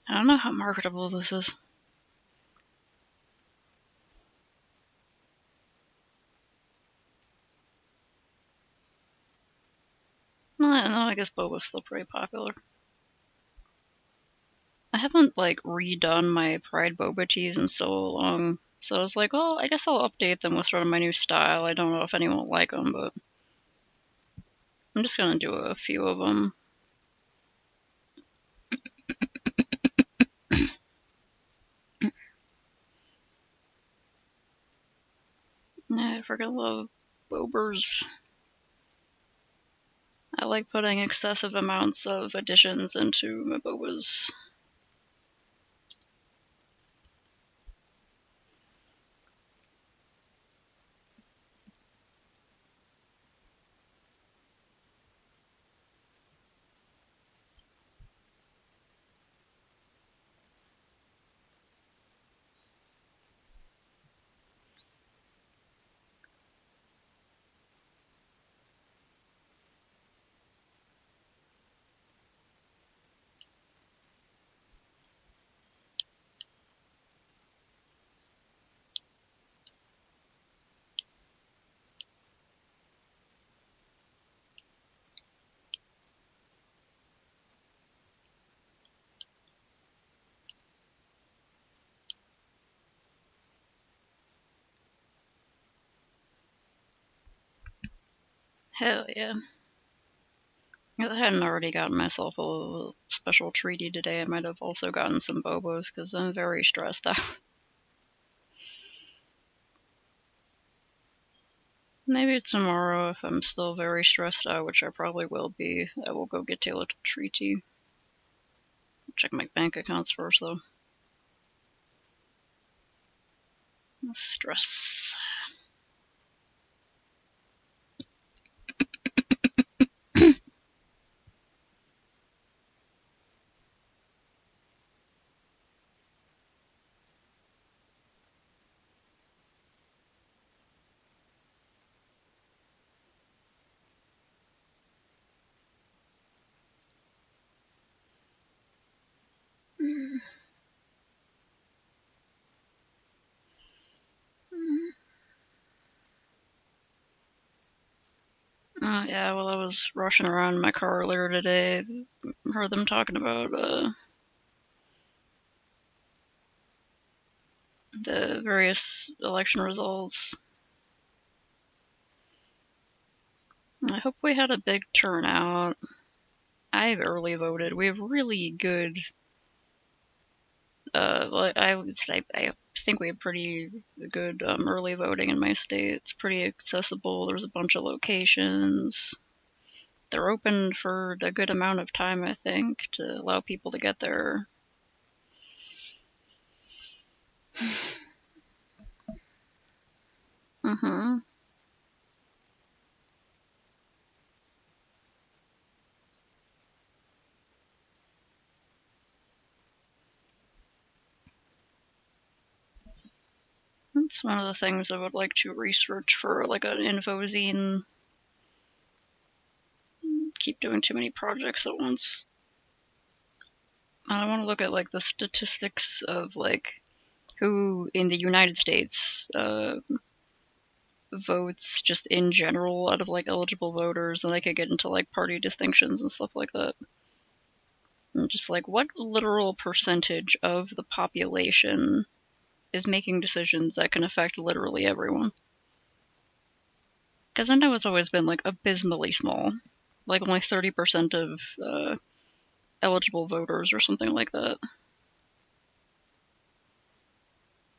I don't know how marketable this is. No, I guess Boba's still pretty popular. I haven't, like, redone my Pride Boba teas in so long, so I was like, well, I guess I'll update them with sort of my new style. I don't know if anyone will like them, but I'm just gonna do a few of them. Yeah, I freaking love Bobers. I like putting excessive amounts of additions into my Bobas. Hell yeah. If I hadn't already gotten myself a special treaty today, I might have also gotten some Bobos, because I'm very stressed out. Maybe tomorrow, if I'm still very stressed out, which I probably will be, I will go get a little treaty. Check my bank accounts first, though. Stress. Yeah, well, I was rushing around in my car earlier today. Heard them talking about the various election results. I hope we had a big turnout. I've early voted. We have really good Well, I think we have pretty good early voting in my state. It's pretty accessible. There's a bunch of locations. They're open for a good amount of time, I think, to allow people to get there. Mm-hmm. It's one of the things I would like to research for like an infozine. Keep doing too many projects at once. I want to look at like the statistics of like who in the United States votes just in general out of like eligible voters, and I could get into like party distinctions and stuff like that. And just like what literal percentage of the population is making decisions that can affect literally everyone? Because I know it's always been like abysmally small, like only 30% of eligible voters or something like that.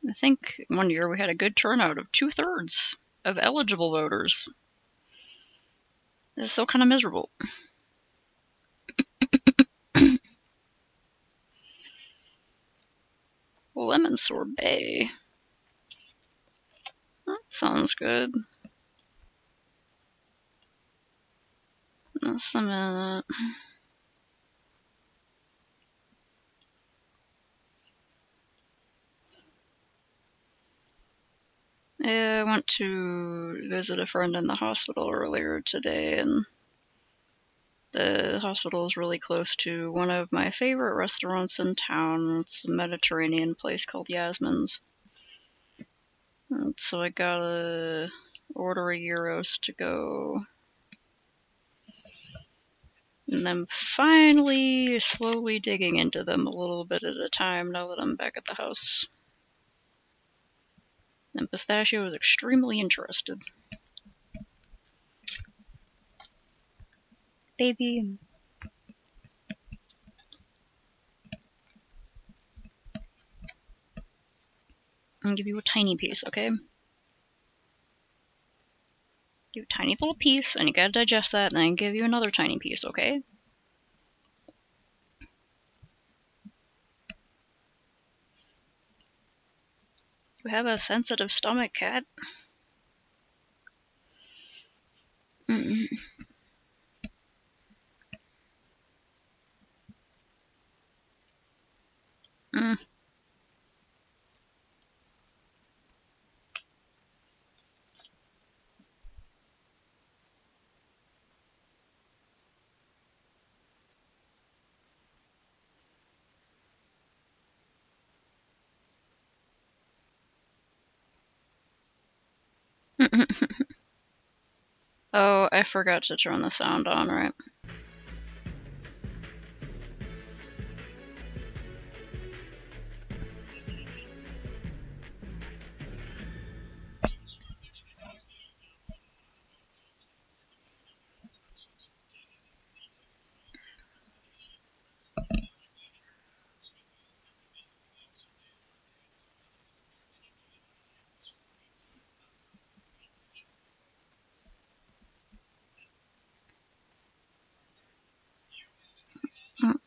I think one year we had a good turnout of 2/3 of eligible voters. This is so kind of miserable. Lemon sorbet. That sounds good. Some of that. Yeah, I went to visit a friend in the hospital earlier today, and the hospital is really close to one of my favorite restaurants in town. It's a Mediterranean place called Yasmin's. And so I gotta order a gyros to go. And I'm finally slowly digging into them a little bit at a time now that I'm back at the house. And Pistachio is extremely interested. Baby. I'm gonna give you a tiny piece, okay? Give you a tiny little piece, and you gotta digest that, and then give you another tiny piece, okay? You have a sensitive stomach, cat. Mm. Mm. Oh, I forgot to turn the sound on, right? Mm.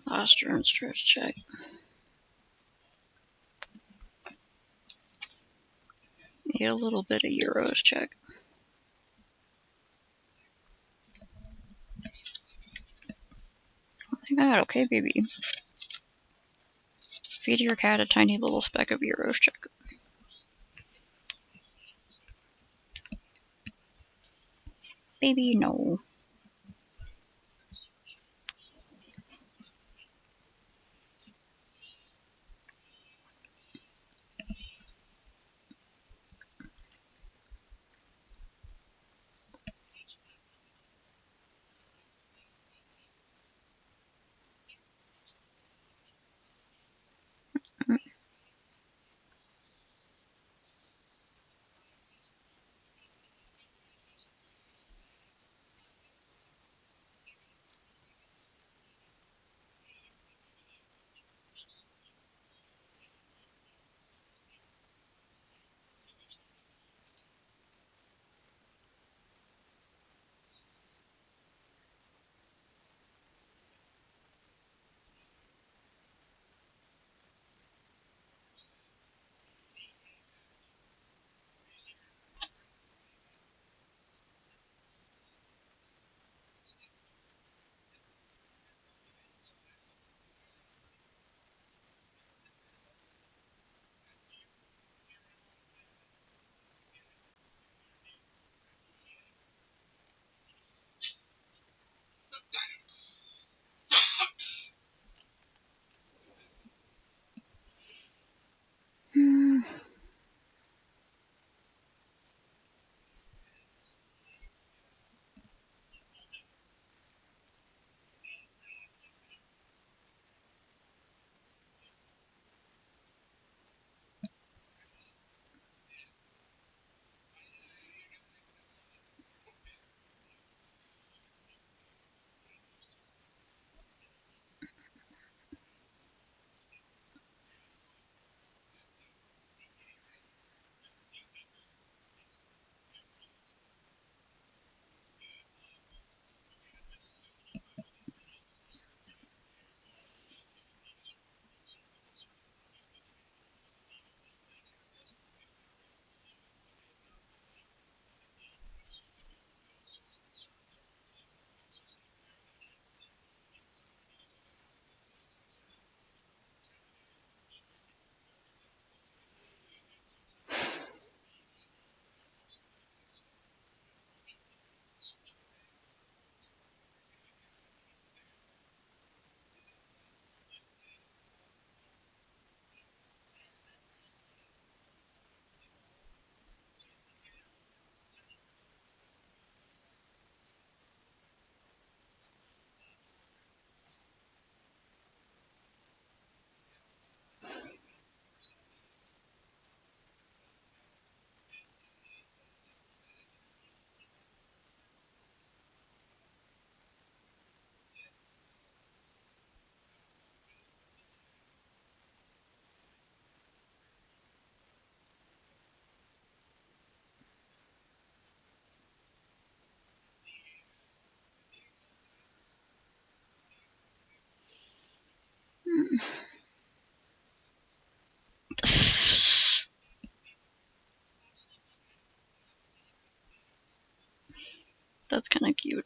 Posture and stretch check. Eat a little bit of gyros check. Oh my god, okay, baby. Feed your cat a tiny little speck of gyros check. Baby, no. That's kind of cute.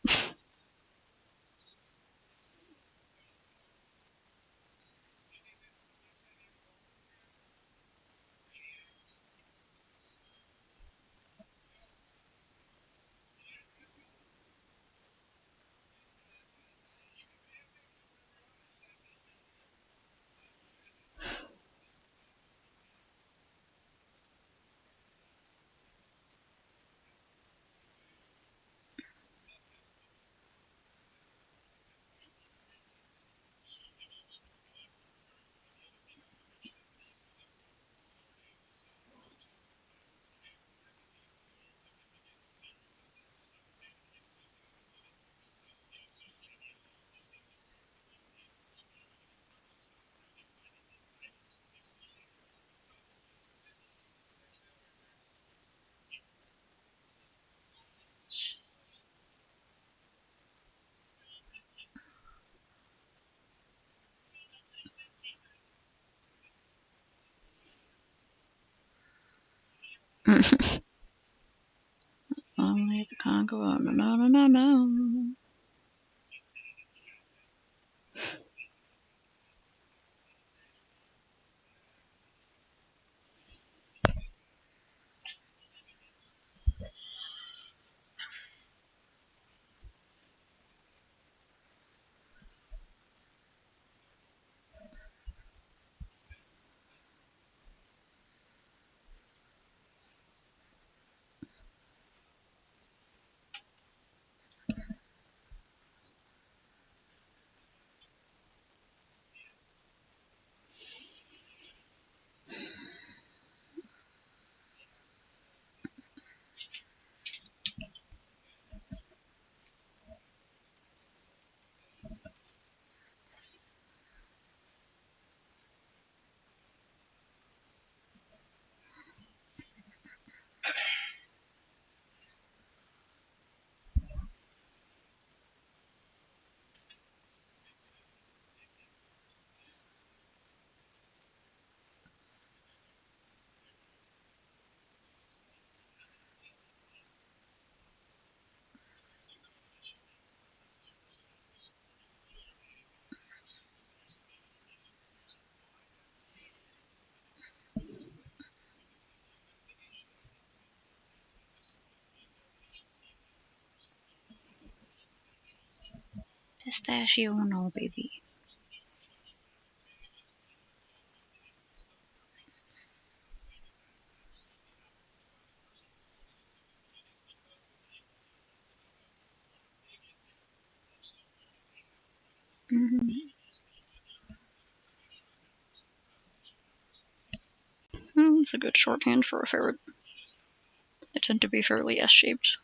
Only the Congo. No, no, no, no, no. Pistachio, no, baby. Mm-hmm. It's a good shorthand for a ferret. They tend to be fairly S-shaped.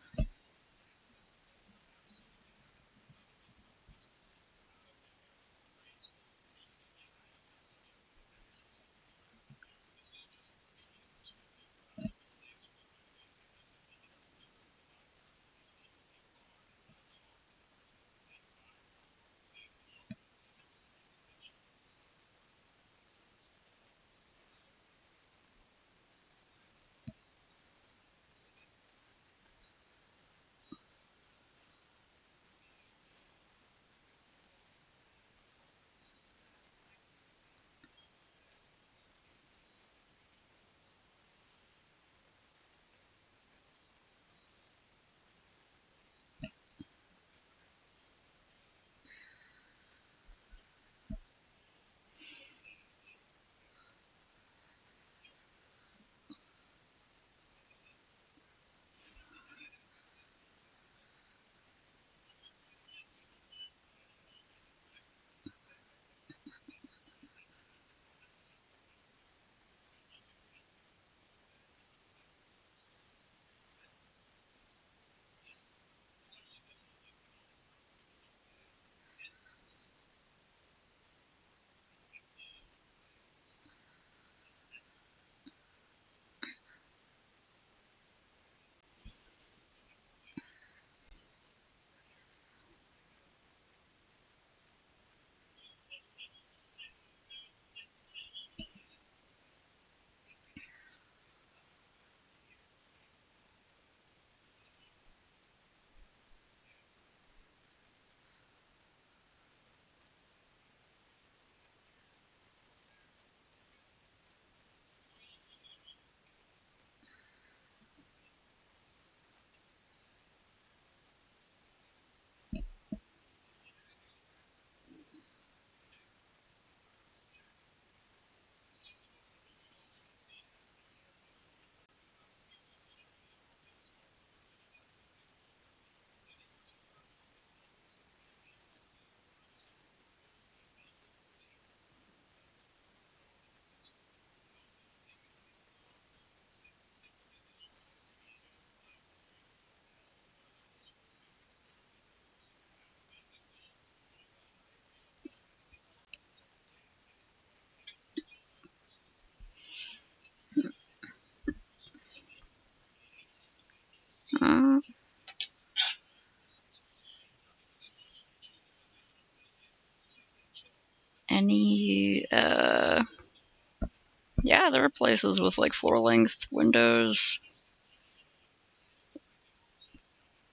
there are places with like floor-length windows.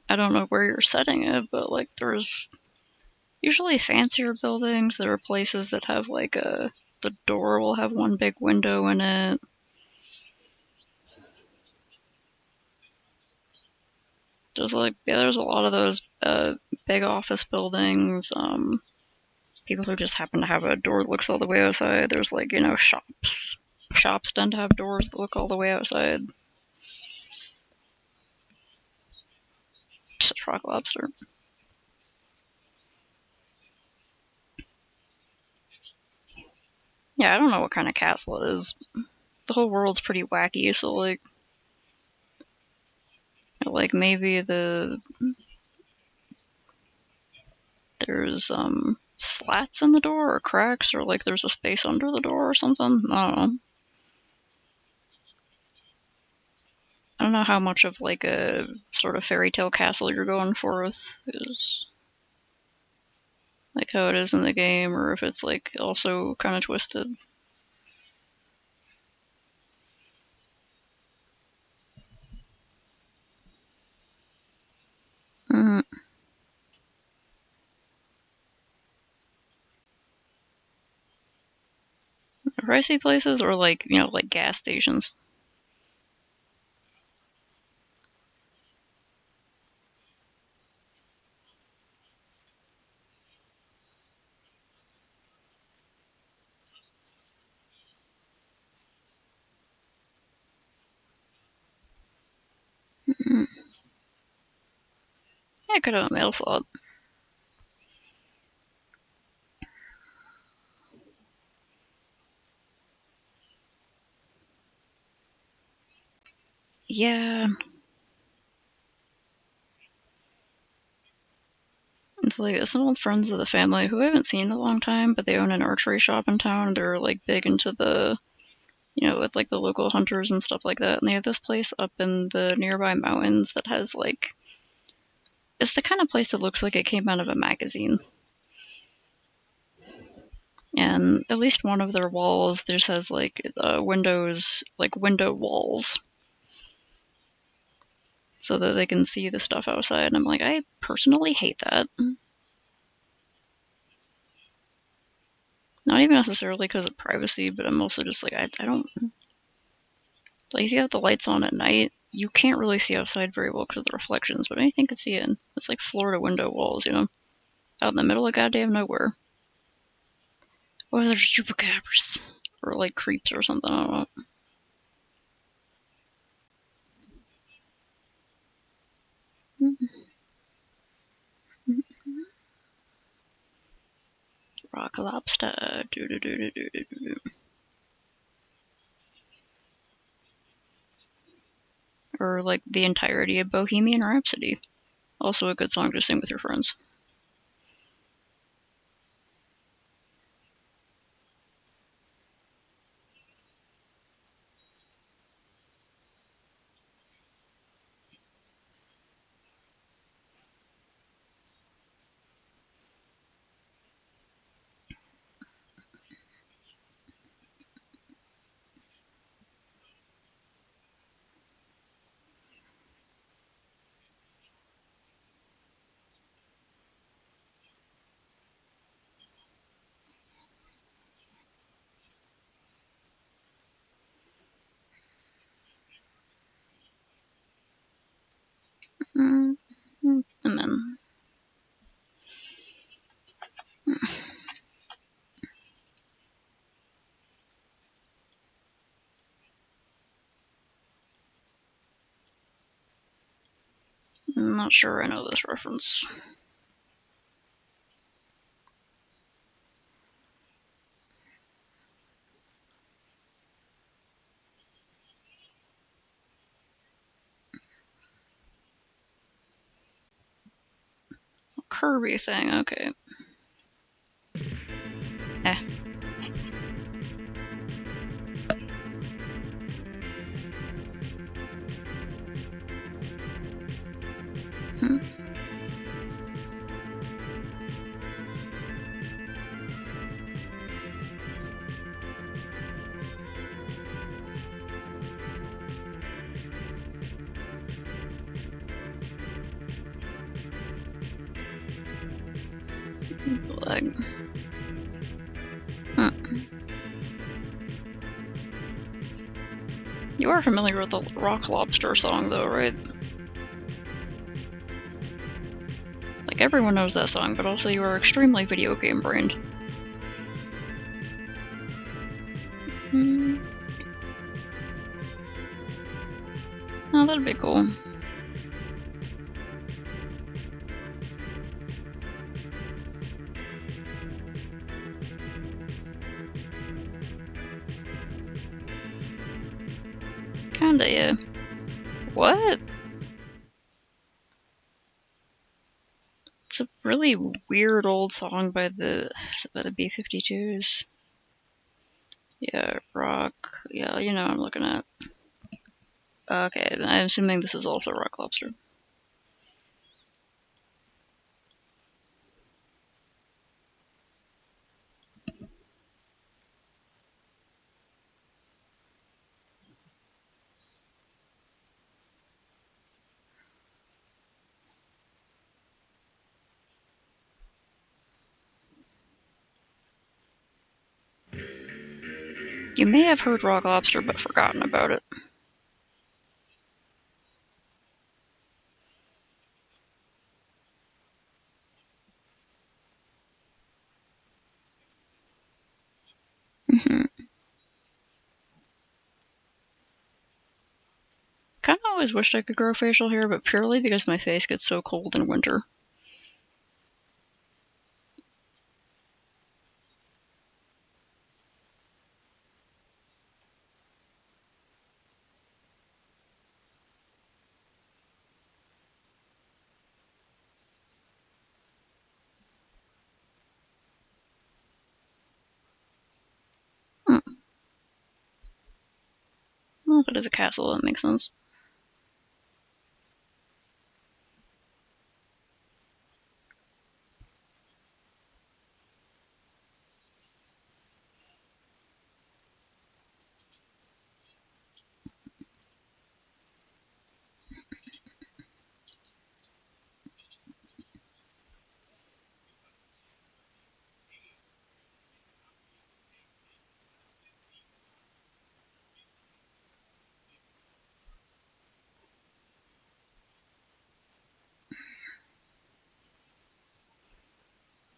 I don't know where you're setting it, but like there's usually fancier buildings. There are places that have like the door will have one big window in it. There's like, yeah, there's a lot of those big office buildings. People who just happen to have a door that looks all the way outside. There's like, you know, shops. Shops tend to have doors that look all the way outside. Just Rock Lobster. Yeah, I don't know what kind of castle it is. The whole world's pretty wacky, so like maybe there's slats in the door or cracks, or like there's a space under the door or something. I don't know. I don't know how much of like a sort of fairy tale castle you're going for with is like how it is in the game, or if it's like also kind of twisted. Mm. Pricey places or like, you know, like gas stations. Mm. Yeah, I could have a mail slot. Yeah. It's like some old friends of the family who I haven't seen in a long time, but they own an archery shop in town. They're like big into the, you know, with like the local hunters and stuff like that. And they have this place up in the nearby mountains that has like, it's the kind of place that looks like it came out of a magazine. And at least one of their walls just has like windows, like window walls, so that they can see the stuff outside. And I'm like, I personally hate that. Not even necessarily because of privacy, but I'm also just like, I don't. Like, if you have the lights on at night, you can't really see outside very well because of the reflections, but anything could see in. It's like floor to window walls, you know? Out in the middle of goddamn nowhere. Or there's chupacabras. Or like creeps or something, I don't know. Rock lobster. Or like the entirety of Bohemian Rhapsody. Also a good song to sing with your friends. Mm, and then I'm not sure I know this reference. Kirby thing, okay. Eh. Hmm. Like, hmm. You are familiar with the Rock Lobster song, though, right? Like, everyone knows that song, but also you are extremely video game brained. Oh, that'd be cool. Kinda, yeah. What? It's a really weird old song by the B-52s. Yeah, rock. Yeah, you know what I'm looking at. Okay, I'm assuming this is also Rock Lobster. You may have heard Rock Lobster but forgotten about it. Mm-hmm. Kinda always wished I could grow facial hair, but purely because my face gets so cold in winter. Hmm. Well, if it is a castle, that makes sense.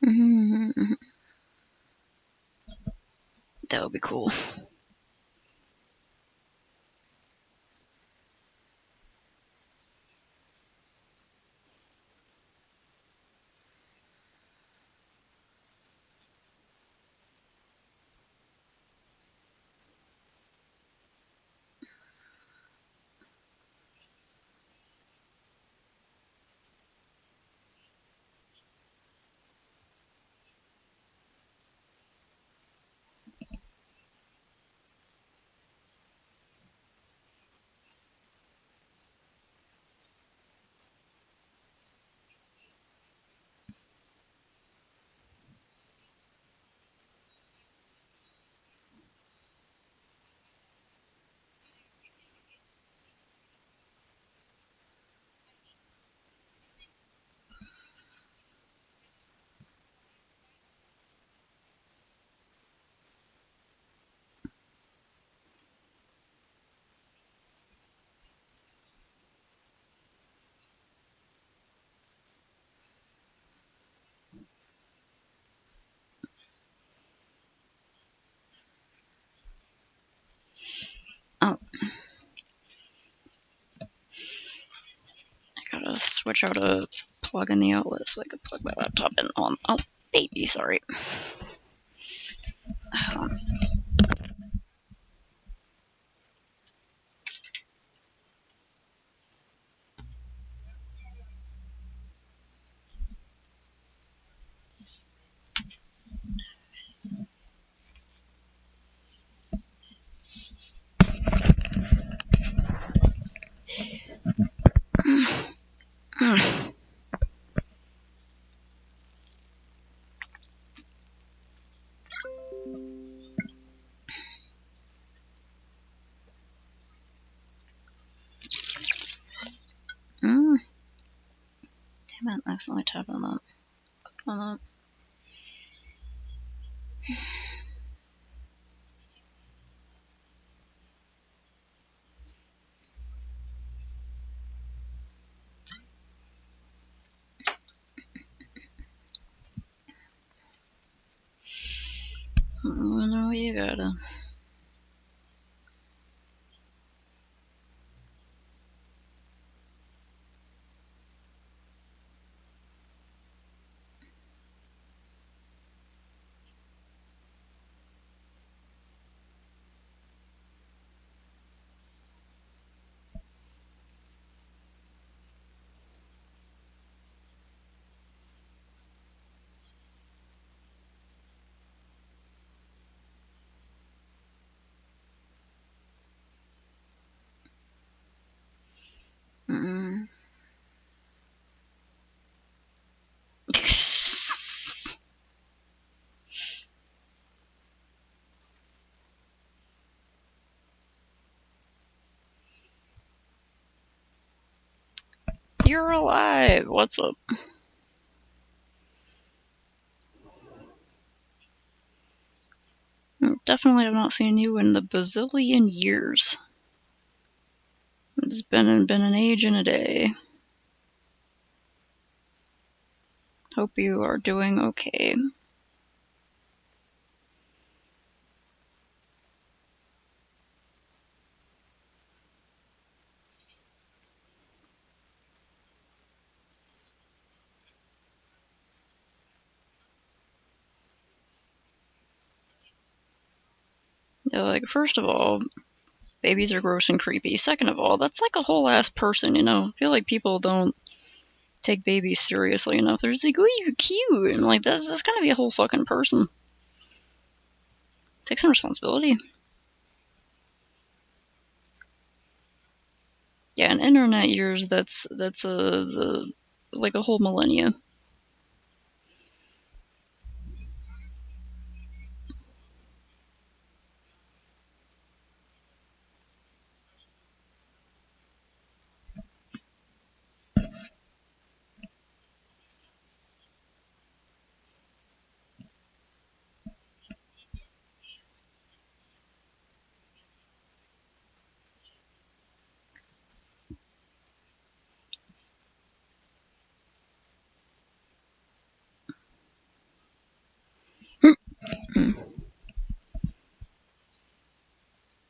Mm-hmm. That would be cool. Oh, I gotta switch out a plug in the outlet so I can plug my laptop in on. Oh, baby, sorry. Damn it, I accidentally tapped on that. Click on that. Oh, no, you gotta. Mm. You're alive! What's up? Definitely have not seen you in the bazillion years. It's been an age and a day. Hope you are doing okay. Like, first of all, babies are gross and creepy. Second of all, that's like a whole ass person, you know? I feel like people don't take babies seriously enough. They're just like, oh, you're cute. And like, that's gotta be a whole fucking person. Take some responsibility. Yeah, in internet years, that's like a whole millennia.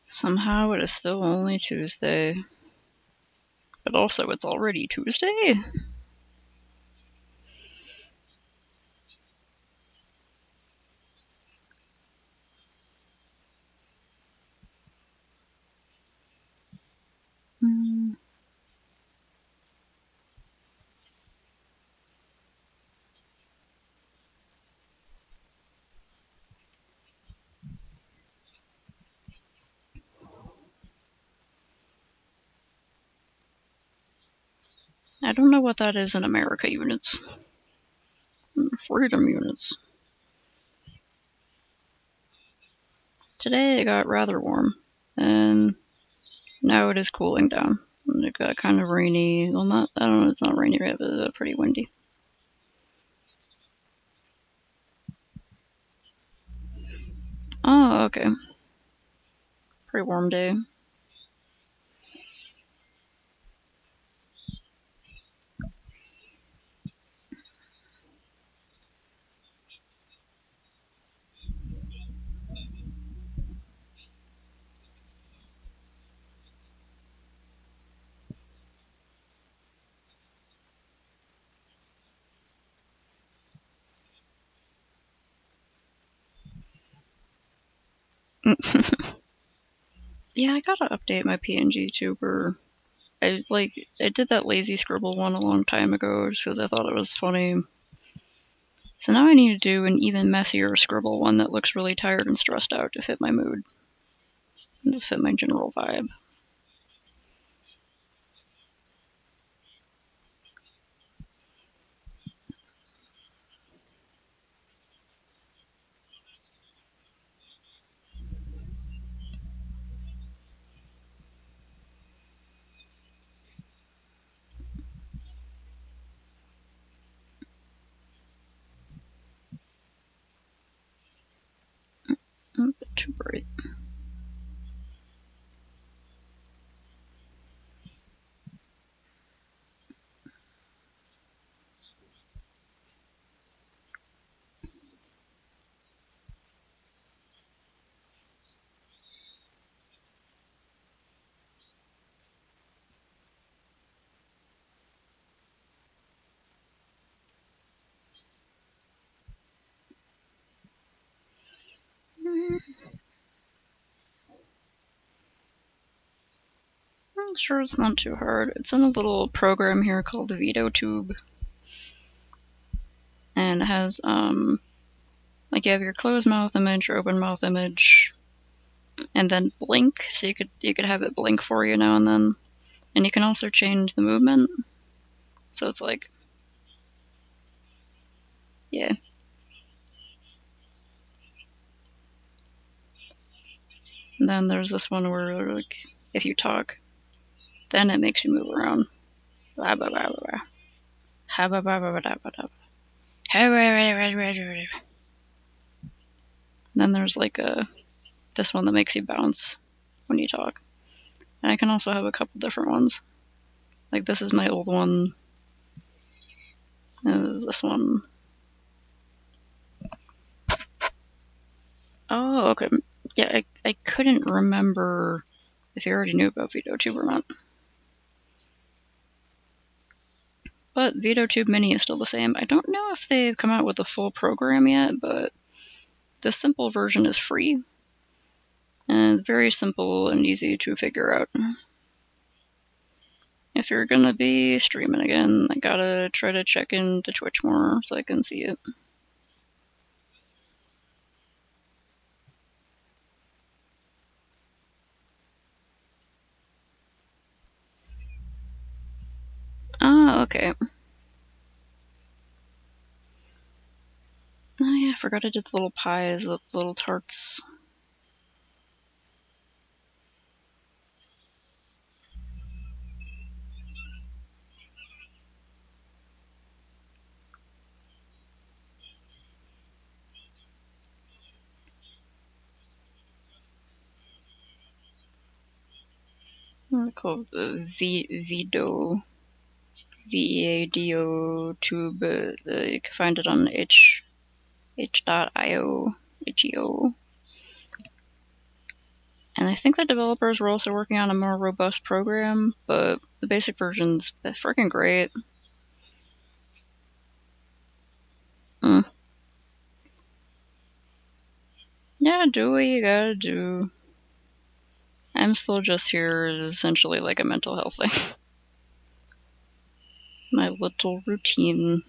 Somehow it is still only Tuesday. But also, it's already Tuesday? Hmm. I don't know what that is in America units. Freedom units. Today it got rather warm, and now it is cooling down. And it got kind of rainy. Well, not, I don't know, it's not rainy yet, but it's pretty windy. Oh, okay. Pretty warm day. Yeah, I gotta update my PNG tuber. I did that lazy scribble one a long time ago just because I thought it was funny. So now I need to do an even messier scribble one that looks really tired and stressed out to fit my mood. And just fit my general vibe. Too bright. I'm sure it's not too hard. It's in a little program here called VideoTube. And it has, like you have your closed mouth image, your open mouth image, and then blink, so you could have it blink for you now and then. And you can also change the movement. So it's like, yeah. And then there's this one where, like, if you talk, then it makes you move around. Blah, blah, blah, blah, blah. Ha, blah, blah, blah, blah, blah, blah. Then there's like this one that makes you bounce when you talk. And I can also have a couple different ones. Like this is my old one. And there's this one. Oh, okay. Yeah, I couldn't remember if you already knew about VideoTube or not. But VideoTube Mini is still the same. I don't know if they've come out with a full program yet, but the simple version is free. And very simple and easy to figure out. If you're gonna be streaming again, I gotta try to check into Twitch more so I can see it. Ah, okay. Oh yeah, I forgot I did the little pies, the little tarts. They're called Vido, VEADO tube. You can find it on h.io, H-E-O. And I think the developers were also working on a more robust program, but the basic version's freaking great. Yeah, do what you gotta do. I'm still just here essentially like a mental health thing. My little routine.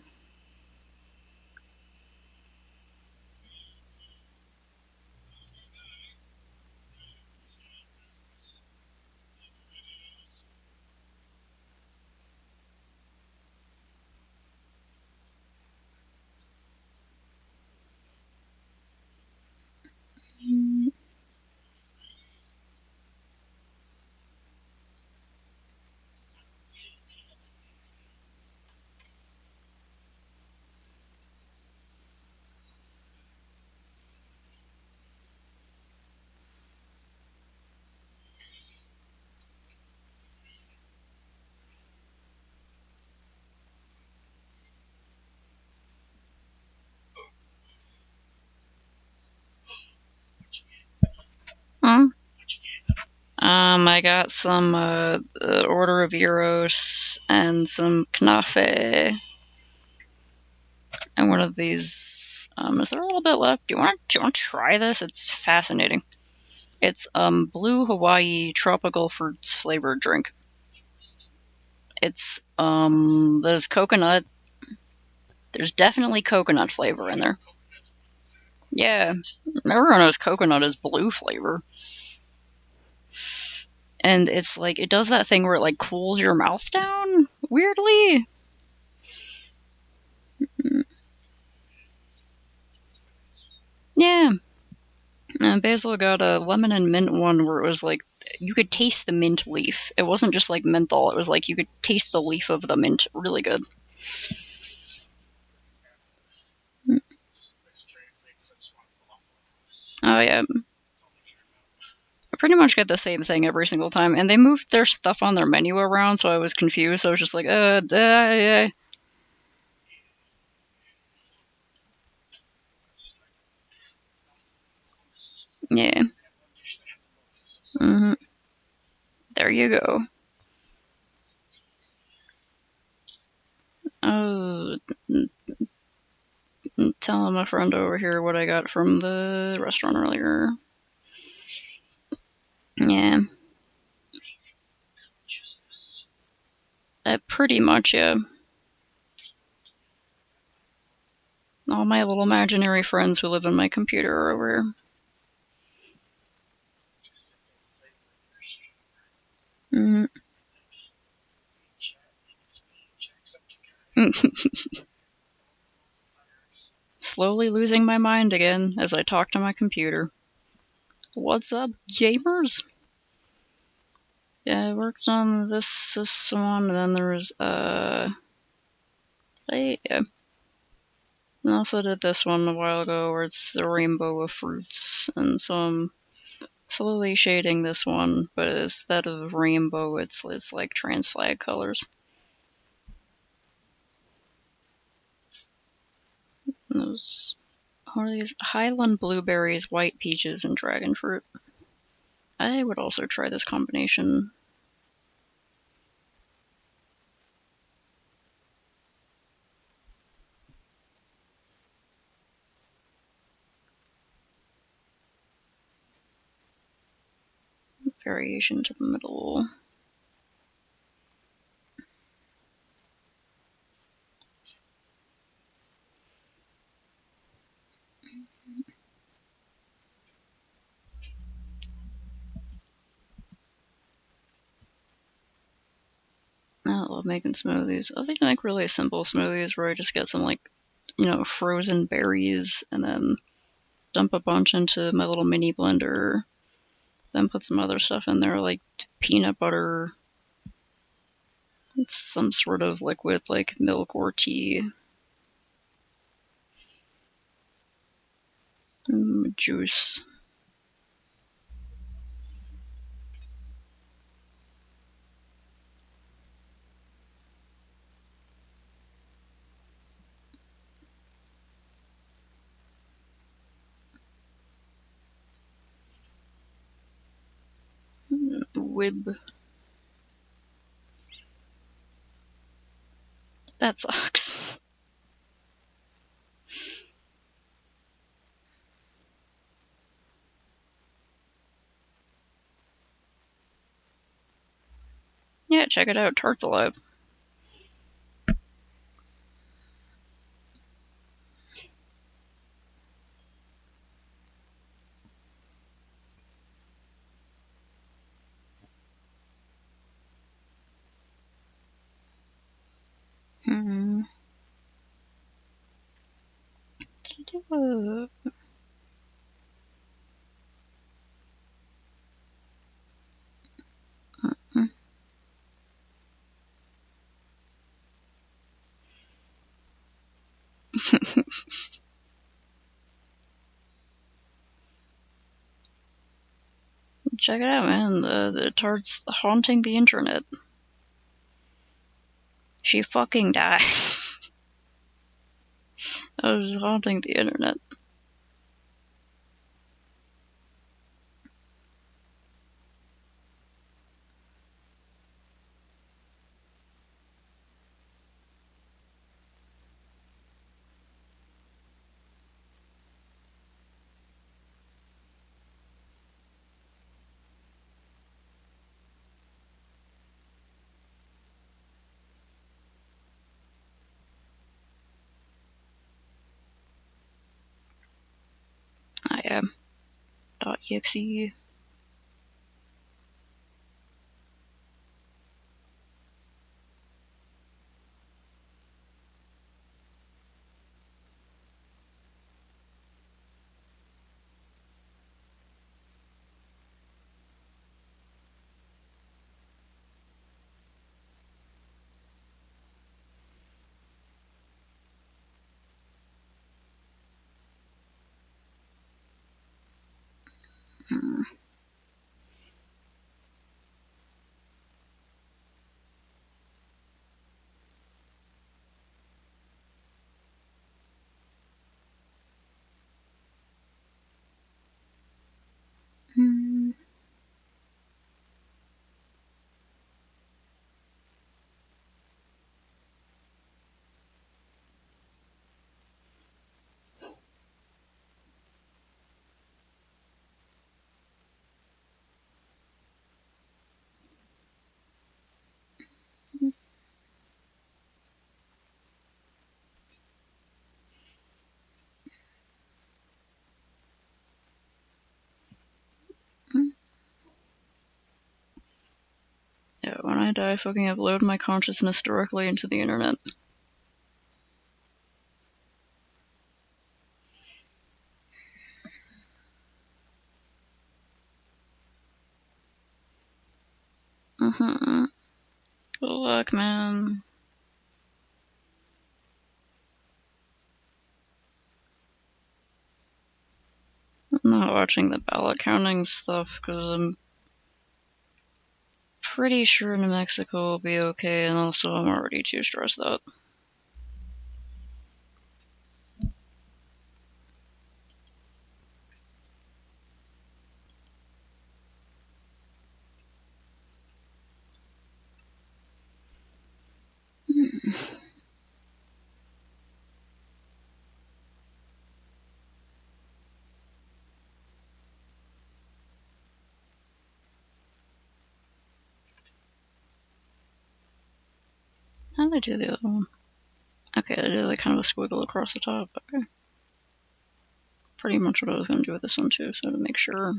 Huh? I got some Order of Euros and some Knafe. And one of these, is there a little bit left? Do you want to try this? It's fascinating. It's Blue Hawaii tropical fruits flavored drink. It's there's coconut. There's definitely coconut flavor in there. Yeah, everyone knows coconut is blue flavor. And it's like, it does that thing where it like cools your mouth down, weirdly. Yeah. And Basil got a lemon and mint one where it was like, you could taste the mint leaf. It wasn't just like menthol, it was like you could taste the leaf of the mint. Really good. Oh, yeah. pretty much get the same thing every single time, and they moved their stuff on their menu around, so I was confused. So I was just like, yeah. Yeah. hmm There you go. Oh, telling my friend over here what I got from the restaurant earlier. Yeah. Pretty much, yeah. All my little imaginary friends who live in my computer are over here. Slowly losing my mind again as I talk to my computer. What's up, gamers? Yeah, I worked on this one, and then there was yeah. I also did this one a while ago where it's the rainbow of fruits, and so I'm slowly shading this one, but instead of rainbow, it's like trans flag colors. And those what are these? Highland blueberries, white peaches, and dragon fruit. I would also try this combination. Variation to the middle. I love making smoothies. I think I make really simple smoothies where I just get some, like, frozen berries and then dump a bunch into my little mini blender. Then put some other stuff in there like peanut butter. It's some sort of liquid like milk or tea. Juice. Wib. That sucks. Yeah, check it out. Tart's alive. Hmm. Check it out, man. The tart's haunting the internet. She fucking died. I was haunting the internet. I am. .exe. Hmm. Mm. Yeah, when I die, fucking upload my consciousness directly into the internet. Mm-hmm. Good luck, man. I'm not watching the ballot counting stuff because I'm pretty sure New Mexico will be okay, and also I'm already too stressed out. How did I do the other one? Okay, I did like kind of a squiggle across the top. Okay. Pretty much what I was going to do with this one too, so to make sure.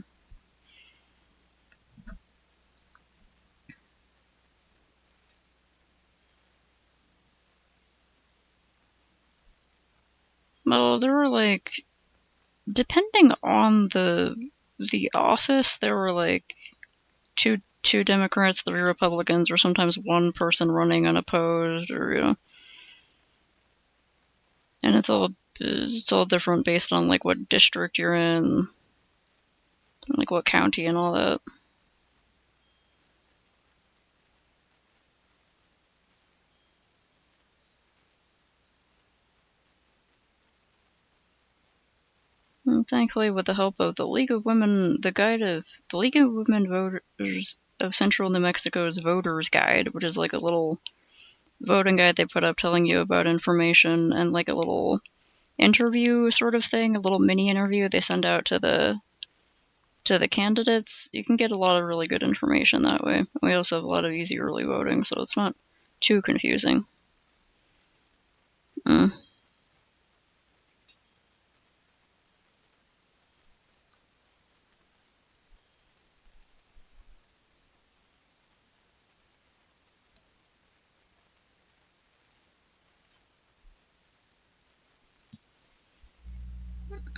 Well, there were like, depending on the office, there were like two Democrats, 3 Republicans, or sometimes one person running unopposed, or and it's all different based on like what district you're in, like what county and all that. And thankfully, with the help of the League of Women, the League of Women Voters of Central New Mexico's Voters Guide, which is like a little voting guide they put up telling you about information, and like a little interview sort of thing, a little mini interview they send out to the candidates. You can get a lot of really good information that way. We also have a lot of easy early voting, so it's not too confusing. Mm.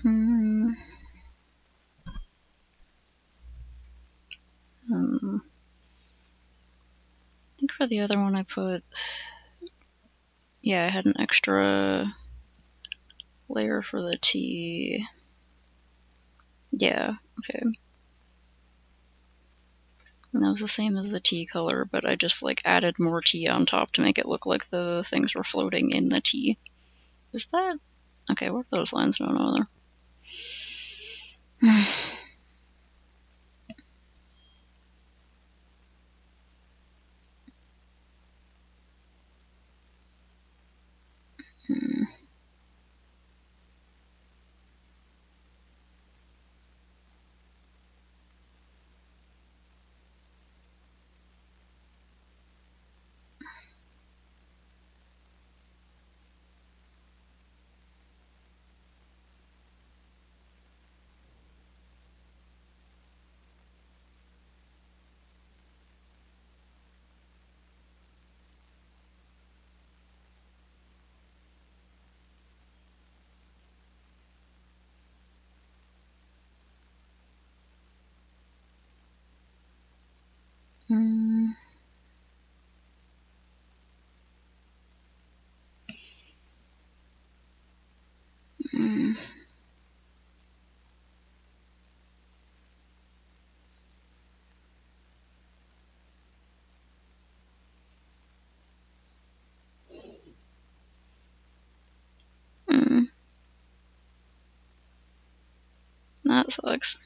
Mm. I think for the other one I put, yeah, I had an extra layer for the tea. Yeah, okay. And that was the same as the tea color, but I just like added more tea on top to make it look like the things were floating in the tea. Is that okay? What are those lines going on there? Mm. Mm. Mm. That sucks.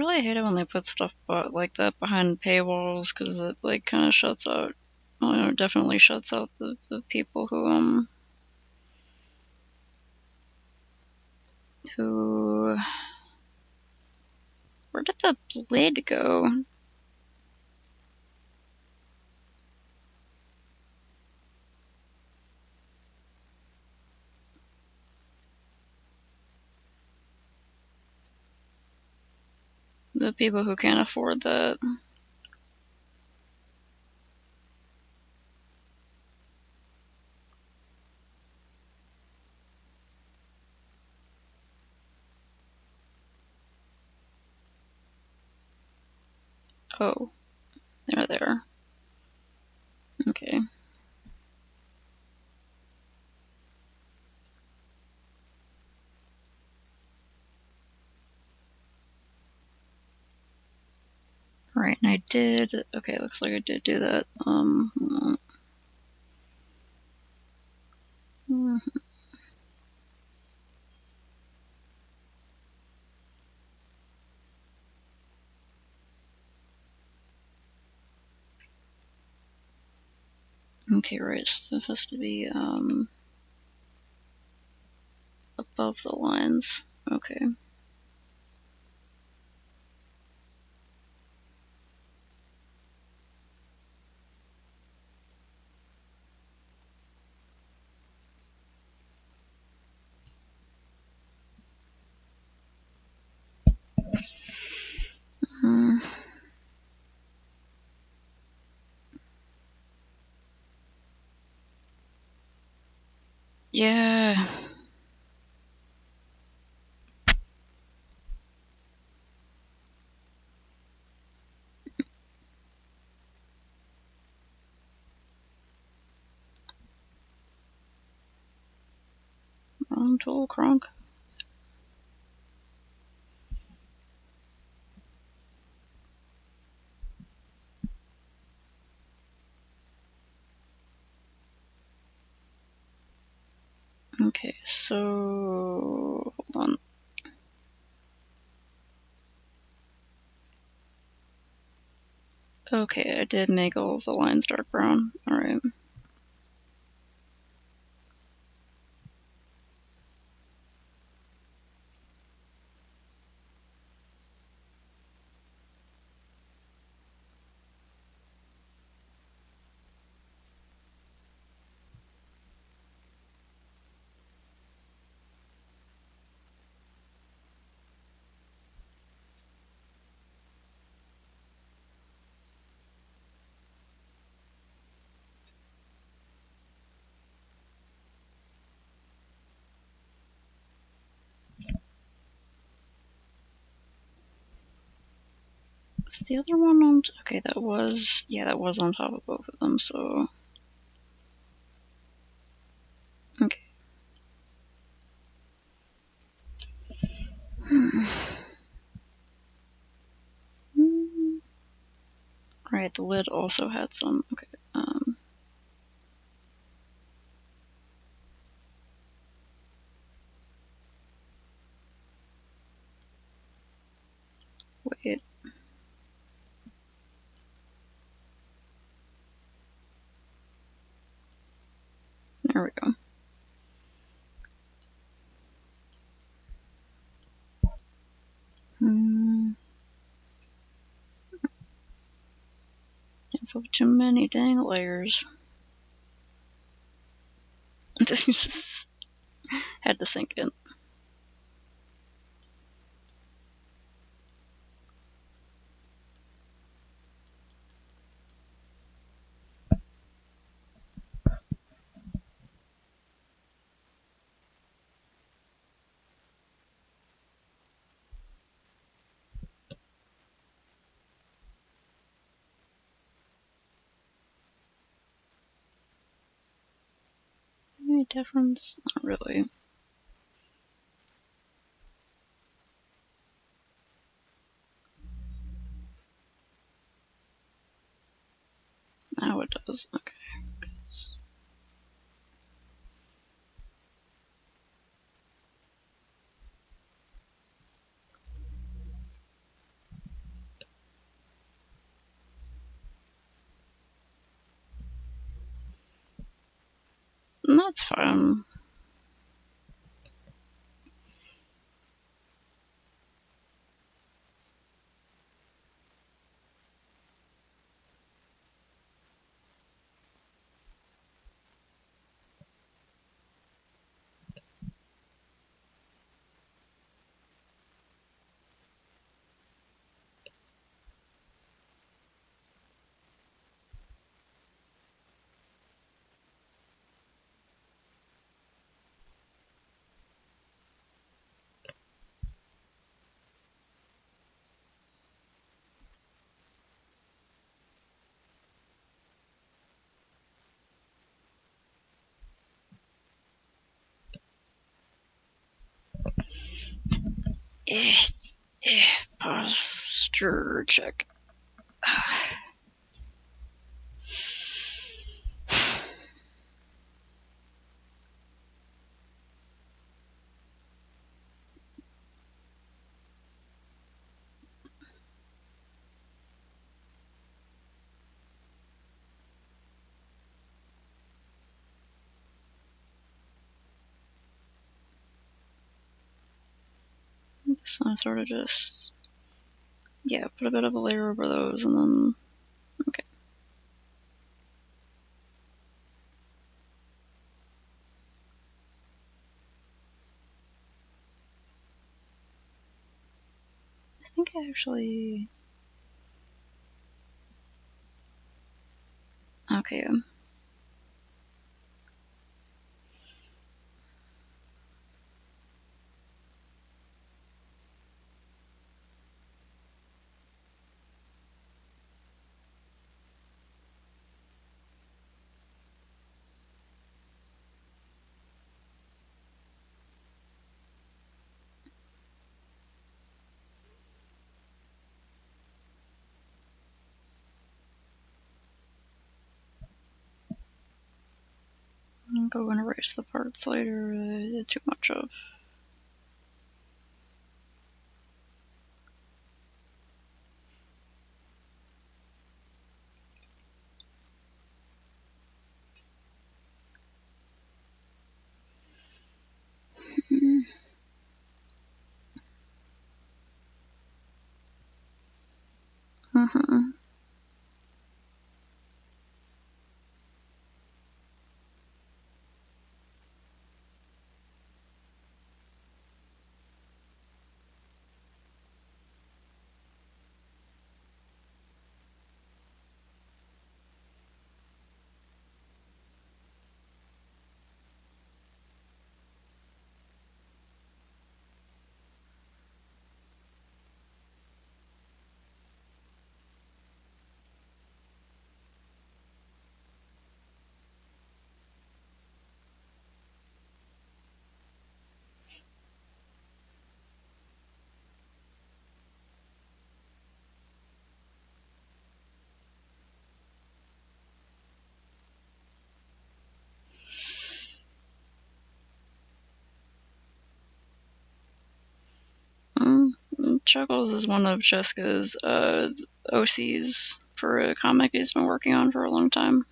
really hate it when they put stuff like that behind paywalls, because it like kind of shuts out. Well, it definitely shuts out the people who. Where did the blade go? The people who can't afford that. Oh, they're there. Okay. Right, and I did. Okay, looks like I did do that. Okay, right. So this has to be above the lines. Okay. Hmm. Yeah. Wrong tool, Kronk. Okay, so hold on. Okay, I did make all of the lines dark brown. Alright. Was the other one on? Okay, that was. Yeah, that was on top of both of them, so. Okay. Right, the lid also had some. Okay. Wait. There we go. So too many dang layers. Had to sink in. Any difference? Not really. Now it does. Okay. That's fine. Eh, posture check. This one sort of just, yeah, put a bit of a layer over those and then, okay. I think I actually, okay. I'll go and erase the parts later I did too much of. Mm-hmm. Chuckles is one of Jessica's OCs for a comic he's been working on for a long time.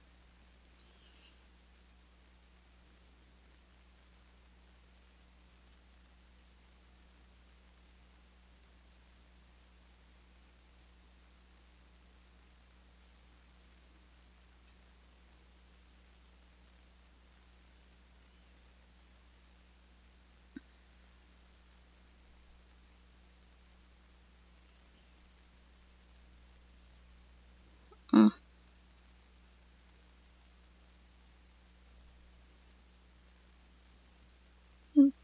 Mm.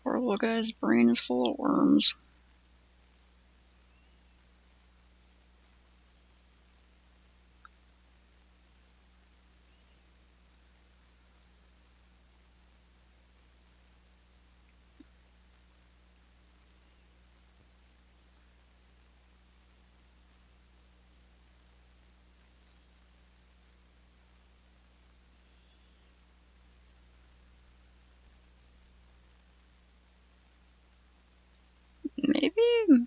Poor little guy's brain is full of worms. Maybe?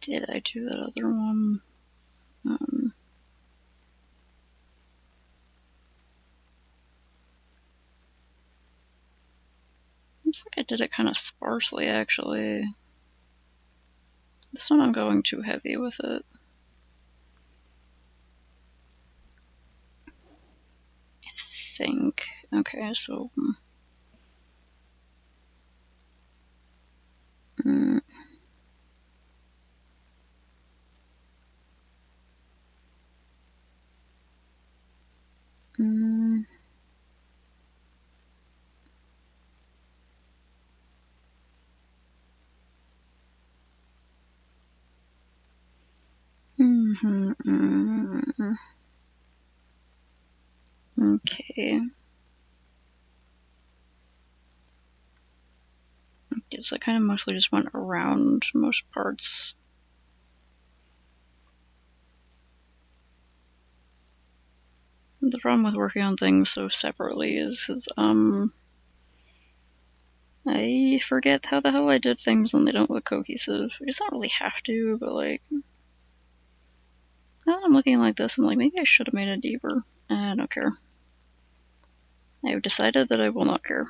Did I do that other one? Looks like I did it kind of sparsely, actually. This one I'm going too heavy with it. I think. Okay, so... Mm, mm, mm, mm, okay. So I kind of mostly just went around most parts. The problem with working on things so separately is because, I forget how the hell I did things when they don't look cohesive. I just don't really have to, but like, now that I'm looking like this, I'm like, maybe I should have made it deeper. I don't care. I've decided that I will not care.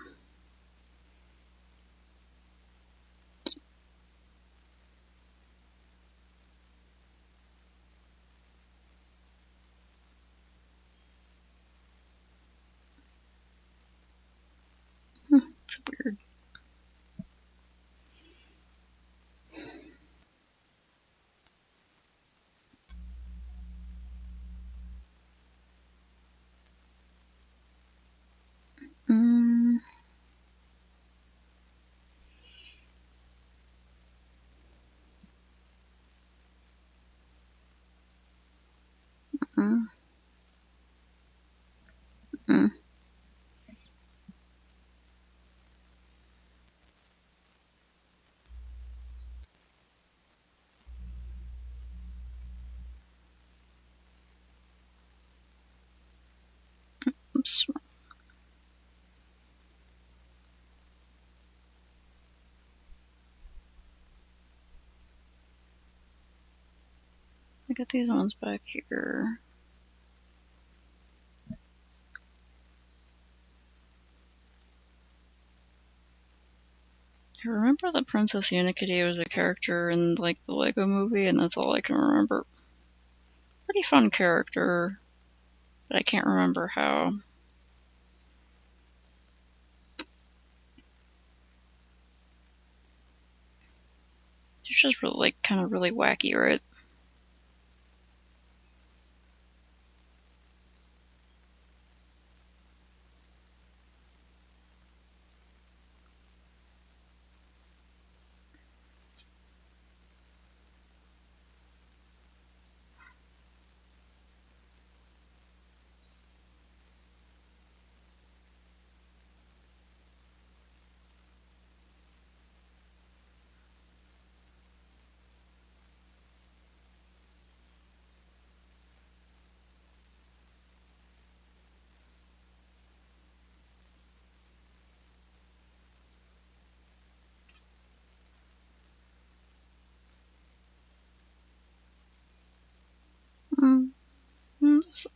It's weird. Mm. Mm. Mm. Oops. I got these ones back here. I remember that Princess Unikitty was a character in like the Lego movie, and that's all I can remember. Pretty fun character, but I can't remember how. She's just really, like, kind of really wacky, right? Mm. Mm.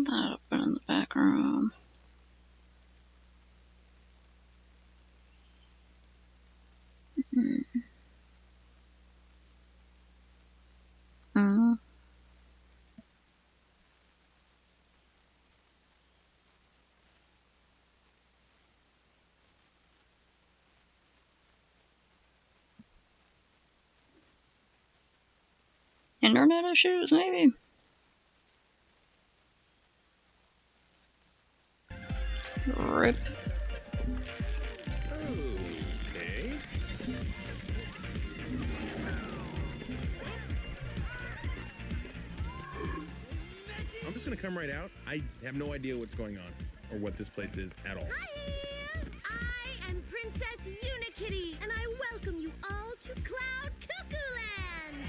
That open in the back room. Mm. Mm. Internet issues, maybe? come right out? I have no idea what's going on or what this place is at all. Hi! I am Princess Unikitty, and I welcome you all to Cloud Cuckoo Land!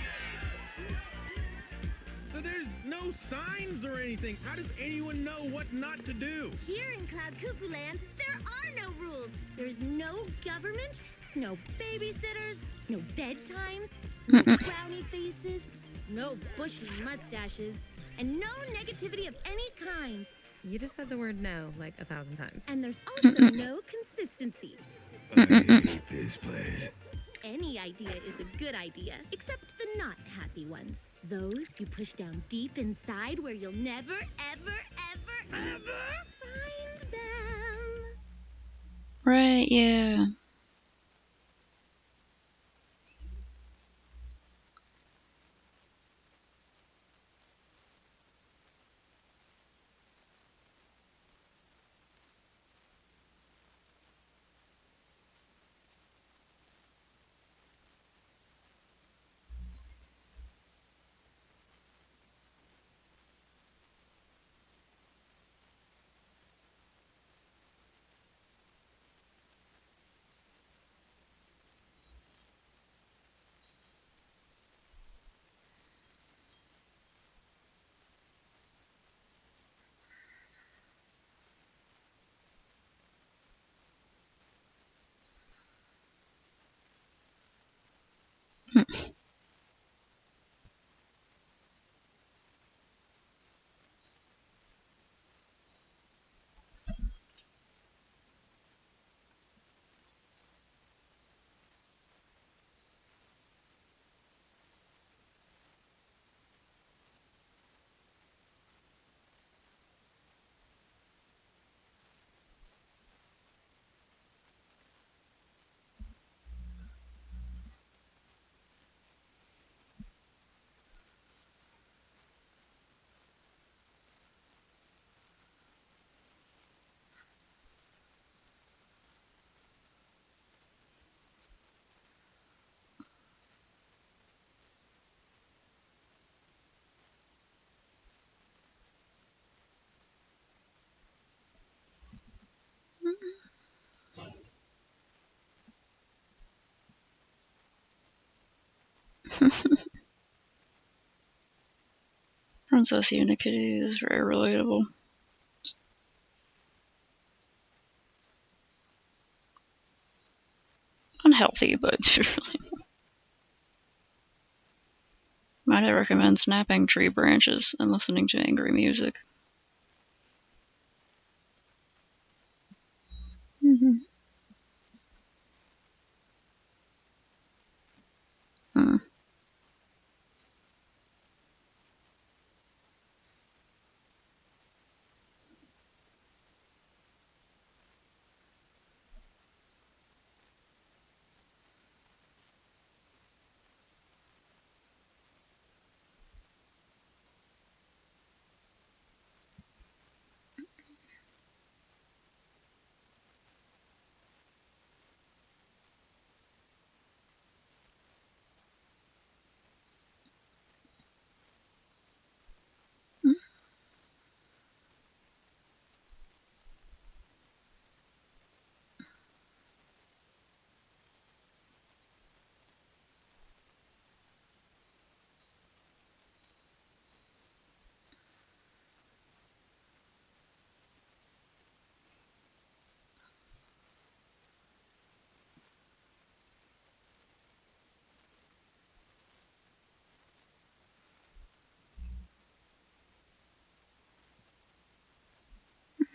So there's no signs or anything. How does anyone know what not to do? Here in Cloud Cuckoo Land, there are no rules. There's no government, no babysitters, no bedtimes, no frowny faces, no bushy mustaches, and no negativity of any kind. You just said the word no like 1,000 times. And there's also no consistency. I hate this place. Any idea is a good idea, except the not happy ones. Those you push down deep inside where you'll never, ever, ever, ever find them. Right, yeah. Princess Unikitty is very relatable. Unhealthy, but might I recommend snapping tree branches and listening to angry music. Mm-hmm. Hmm.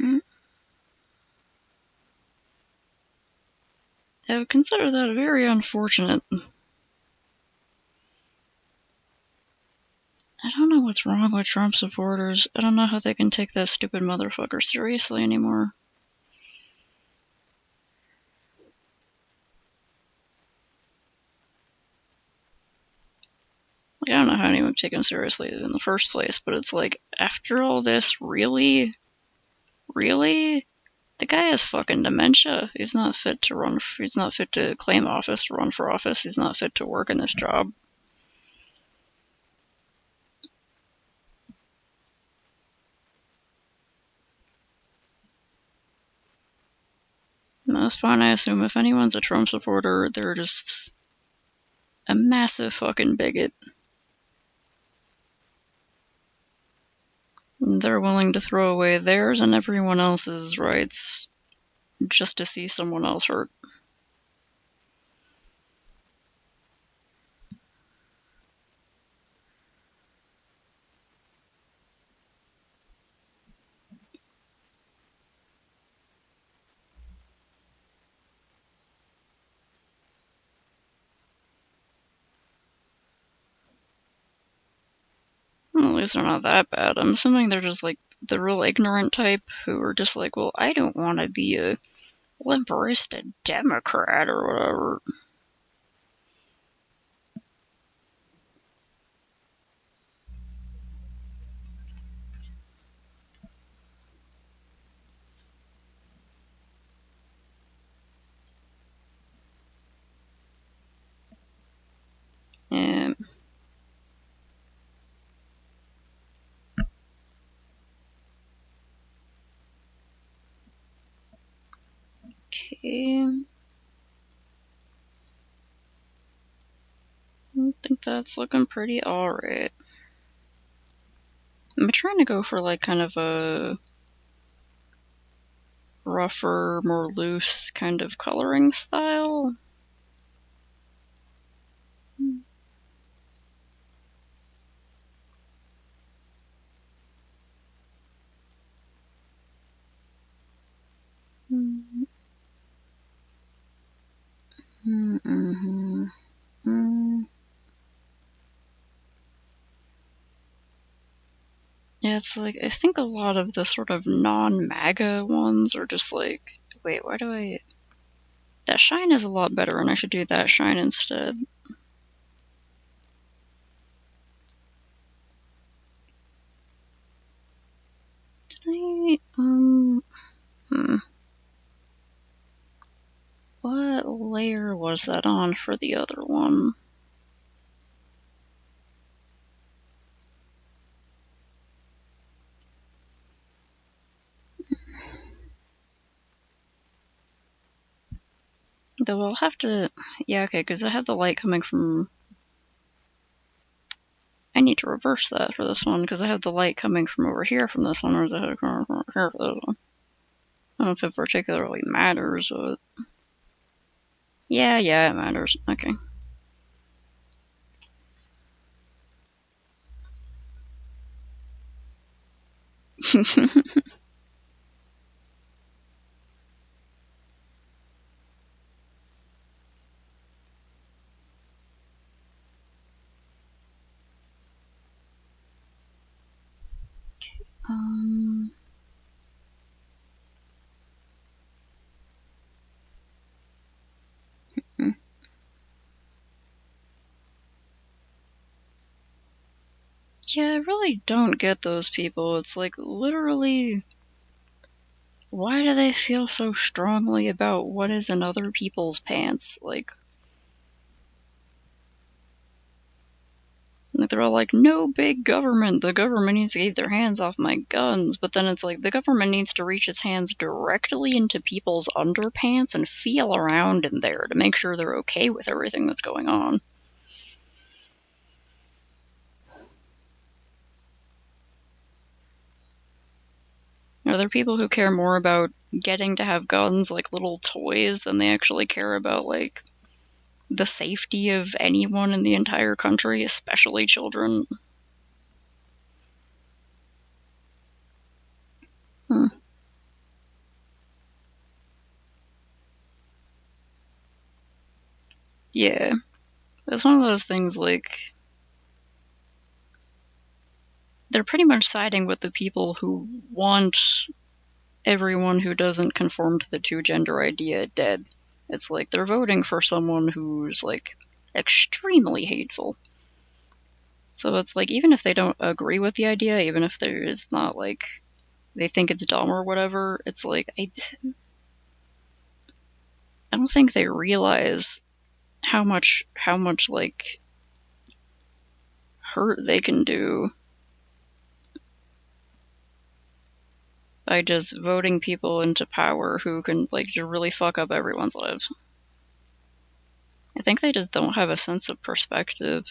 Mm-hmm. I would consider that very unfortunate. I don't know what's wrong with Trump supporters. I don't know how they can take that stupid motherfucker seriously anymore. Like, I don't know how anyone would take him seriously in the first place, but it's like, after all this, really? Really? The guy has fucking dementia. He's not fit to run. He's not fit to claim office, to run for office. He's not fit to work in this job. That's fine. I assume if anyone's a Trump supporter, they're just a massive fucking bigot. They're willing to throw away theirs and everyone else's rights just to see someone else hurt. Well, at least they're not that bad. I'm assuming they're just like the real ignorant type who are just like, well, I don't want to be a limp-wristed Democrat or whatever. Yeah. Okay. I think that's looking pretty alright. I'm trying to go for like kind of a rougher, more loose kind of coloring style. Yeah, it's like, I think a lot of the sort of non-MAGA ones are just like, wait, why do I... That shine is a lot better, and I should do that shine instead. Did I, What layer was that on for the other one? Though I'll have to... Yeah, okay, because I have the light coming from... I need to reverse that for this one, because I have the light coming from over here from this one, or is it coming from over here for this one? I don't know if it particularly matters, but... Yeah, it matters. Okay. um... Yeah, I really don't get those people. It's like, literally, why do they feel so strongly about what is in other people's pants? Like, they're all like, no big government. The government needs to keep their hands off my guns. But then it's like, the government needs to reach its hands directly into people's underpants and feel around in there to make sure they're okay with everything that's going on. Are there people who care more about getting to have guns like little toys than they actually care about, like, the safety of anyone in the entire country, especially children? Yeah. It's one of those things, like, they're pretty much siding with the people who want everyone who doesn't conform to the two-gender idea dead. It's like they're voting for someone who's, like, extremely hateful. So it's like, even if they don't agree with the idea, even if there is not, like, they think it's dumb or whatever, it's like, I don't think they realize how much, like, hurt they can do by just voting people into power who can, like, just really fuck up everyone's lives. I think they just don't have a sense of perspective.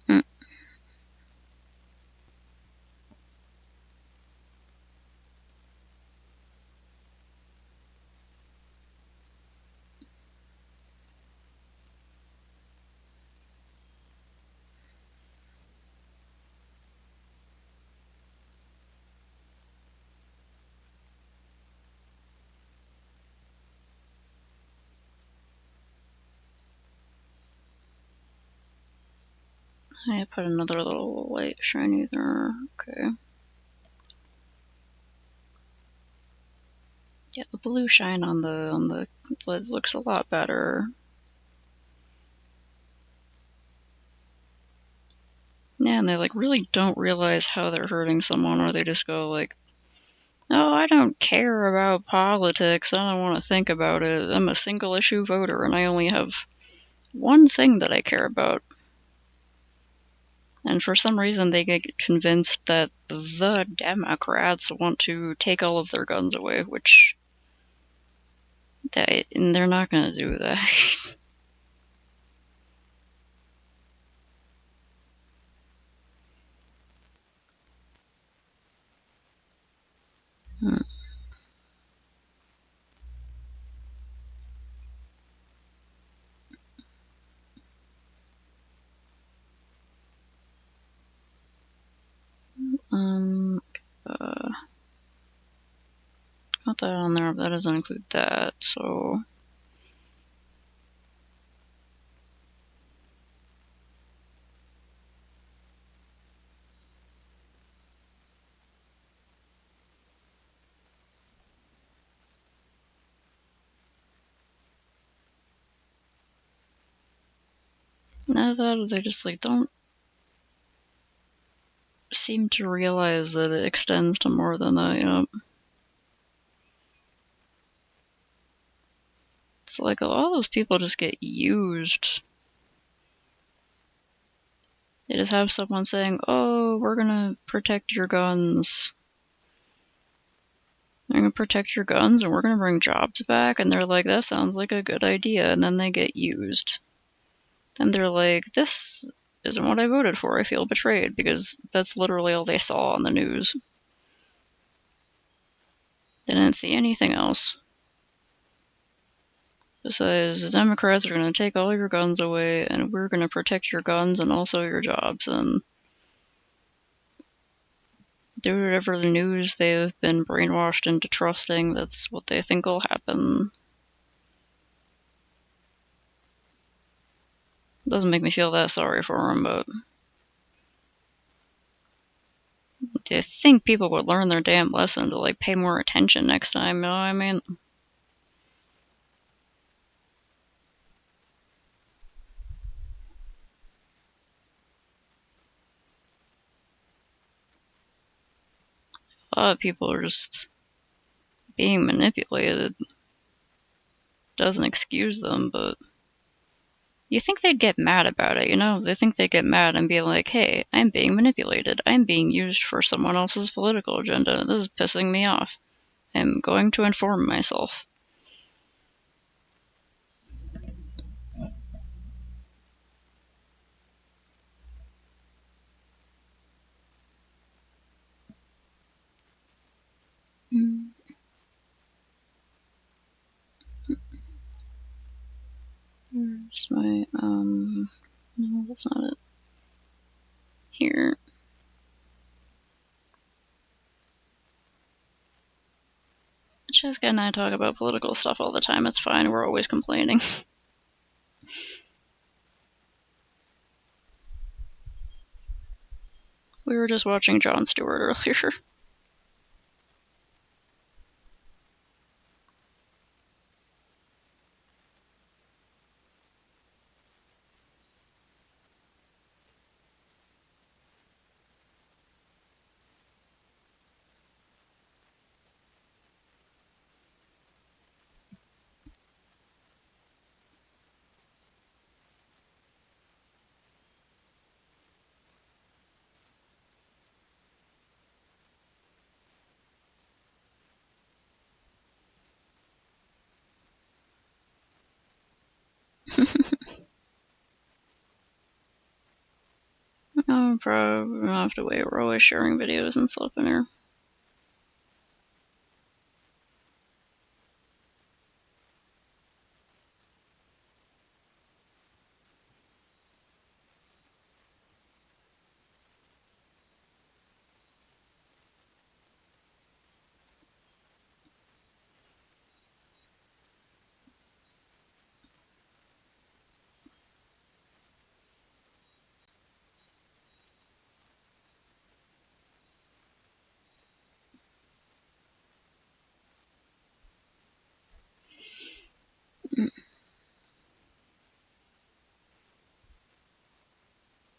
Mm. I put another little light shiny there. Okay. Yeah, the blue shine on the lids looks a lot better. Yeah, and they like really don't realize how they're hurting someone, or they just go like, "Oh, I don't care about politics. I don't want to think about it. I'm a single issue voter, and I only have one thing that I care about." And for some reason, they get convinced that the Democrats want to take all of their guns away, which they're not going to do that. um, got that on there, but that doesn't include that, so. Now that they just like don't seem to realize that it extends to more than that, you know. It's like a lot of those people just get used. They just have someone saying, "Oh, we're gonna protect your guns. We're gonna protect your guns and we're gonna bring jobs back." And they're like, "That sounds like a good idea." And then they get used. And they're like, "This isn't what I voted for. I feel betrayed," because that's literally all they saw on the news. They didn't see anything else. Besides, the Democrats are going to take all your guns away, and we're going to protect your guns and also your jobs, and do whatever the news they've been brainwashed into trusting that's what they think will happen. It doesn't make me feel that sorry for them, but I think people would learn their damn lesson to like pay more attention next time, you know what I mean? A lot of people are just being manipulated. Doesn't excuse them, but you think they'd get mad about it, you know? They think they'd get mad and be like, "Hey, I'm being manipulated. I'm being used for someone else's political agenda. This is pissing me off. I'm going to inform myself." Where's my, no, that's not it. Here. Cheska and I talk about political stuff all the time. It's fine. We're always complaining. We were just watching Jon Stewart earlier. I'm probably gonna have to wait. We're always sharing videos and stuff in here.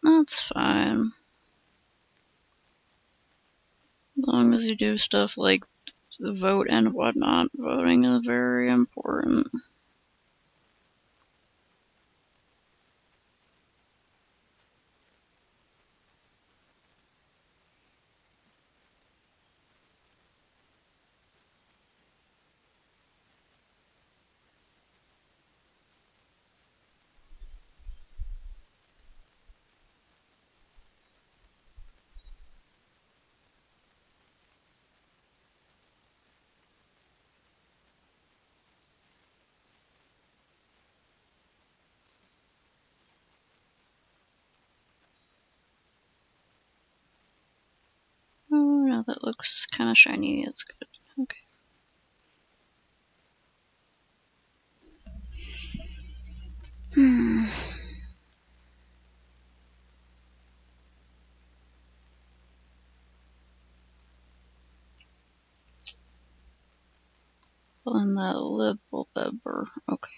That's fine. As long as you do stuff like vote and whatnot. Voting is very important. Oh, now that looks kind of shiny. It's good. Okay. Hmm. Blend that little pepper. Okay.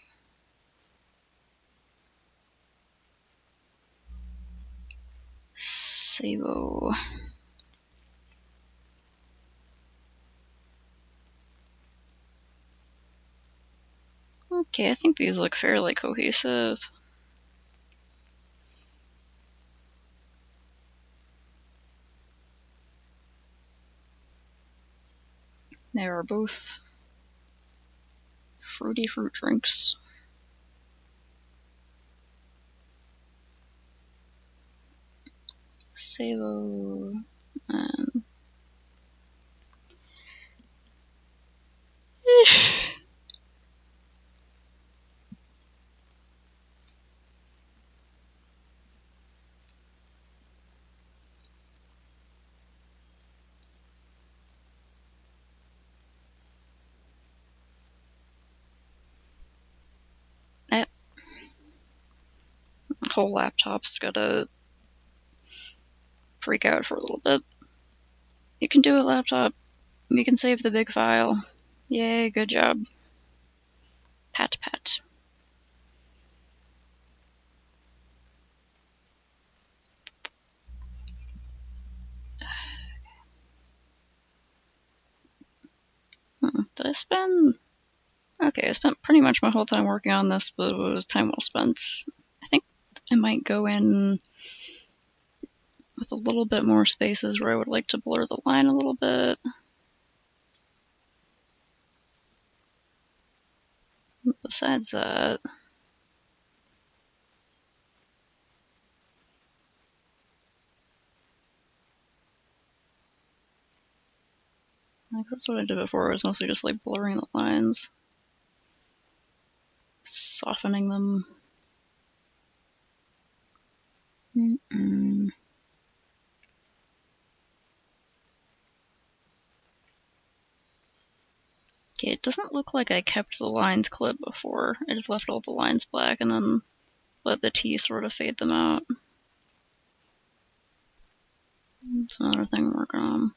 Savo. Okay, I think these look fairly cohesive. They are both fruity fruit drinks. Savo and that whole laptop's gotta freak out for a little bit. You can do it, laptop. You can save the big file. Yay, good job. Pat pat. Did I spend... Okay, I spent pretty much my whole time working on this, but it was time well spent. I think I might go in with a little bit more spaces where I would like to blur the line a little bit. Besides that, like, that's what I did before. It was mostly just like blurring the lines, softening them. Okay, it doesn't look like I kept the lines clipped before. I just left all the lines black and then let the tea sort of fade them out. That's another thing I'm working on.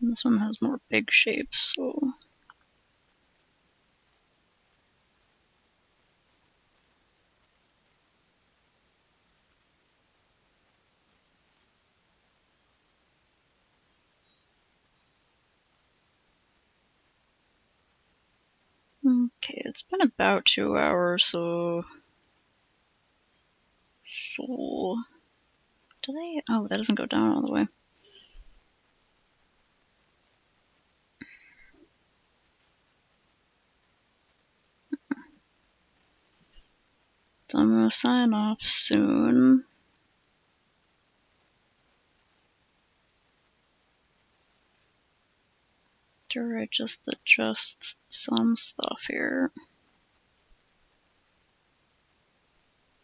And this one has more big shapes, so... Okay, it's been about 2 hours, so So, did I? Oh, that doesn't go down all the way. So I'm gonna sign off soon. After I just adjust some stuff here.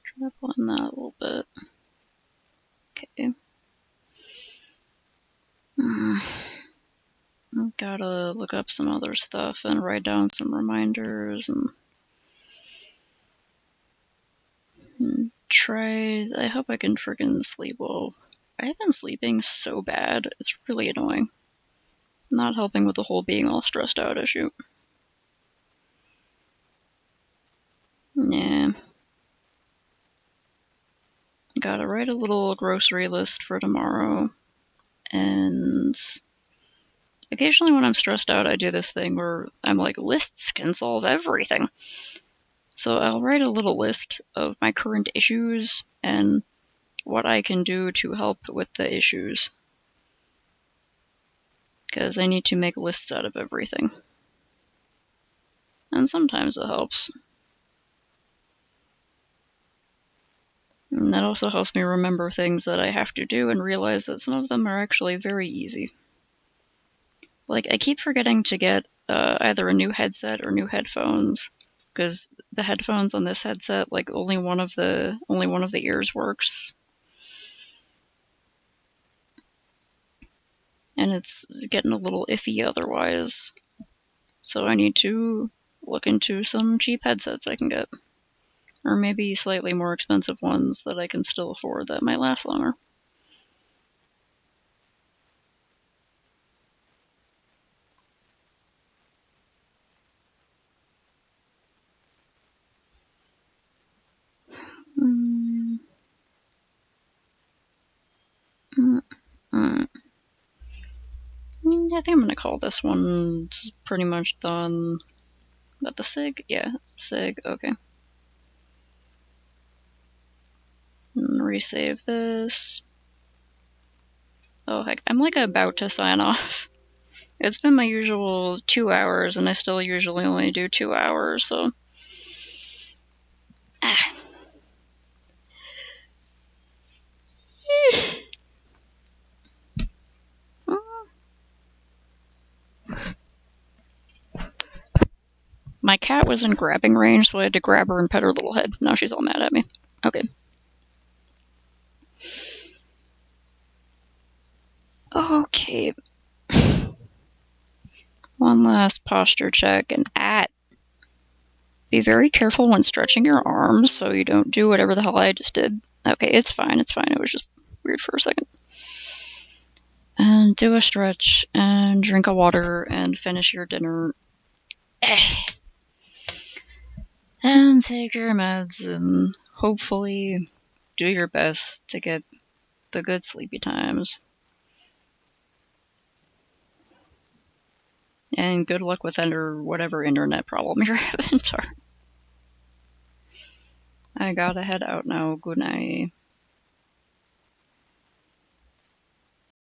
Try to blend that a little bit. Okay. Gotta look up some other stuff and write down some reminders and try. I hope I can freaking sleep well. I've been sleeping so bad, it's really annoying. Not helping with the whole being all stressed out issue. Yeah. Gotta write a little grocery list for tomorrow. And occasionally when I'm stressed out, I do this thing where I'm like, lists can solve everything. So I'll write a little list of my current issues and what I can do to help with the issues. Because I need to make lists out of everything. And sometimes it helps. And that also helps me remember things that I have to do and realize that some of them are actually very easy. Like, I keep forgetting to get either a new headset or new headphones, because the headphones on this headset, like, only one of the ears works. And it's getting a little iffy otherwise. So I need to look into some cheap headsets I can get. Or maybe slightly more expensive ones that I can still afford that might last longer. I think I'm going to call this one pretty much done. About the SIG? Yeah, it's a SIG. Okay. And resave this. Oh heck, I'm like about to sign off. It's been my usual 2 hours, and I still usually only do 2 hours, so. My cat was in grabbing range, so I had to grab her and pet her little head. Now she's all mad at me. Okay. Okay. One last posture check, and be very careful when stretching your arms so you don't do whatever the hell I just did. Okay, it's fine, it's fine. It was just weird for a second. And do a stretch, and drink a water, and finish your dinner. And take your meds, and hopefully do your best to get the good sleepy times. And good luck with whatever internet problem you're having. I gotta head out now. Good night.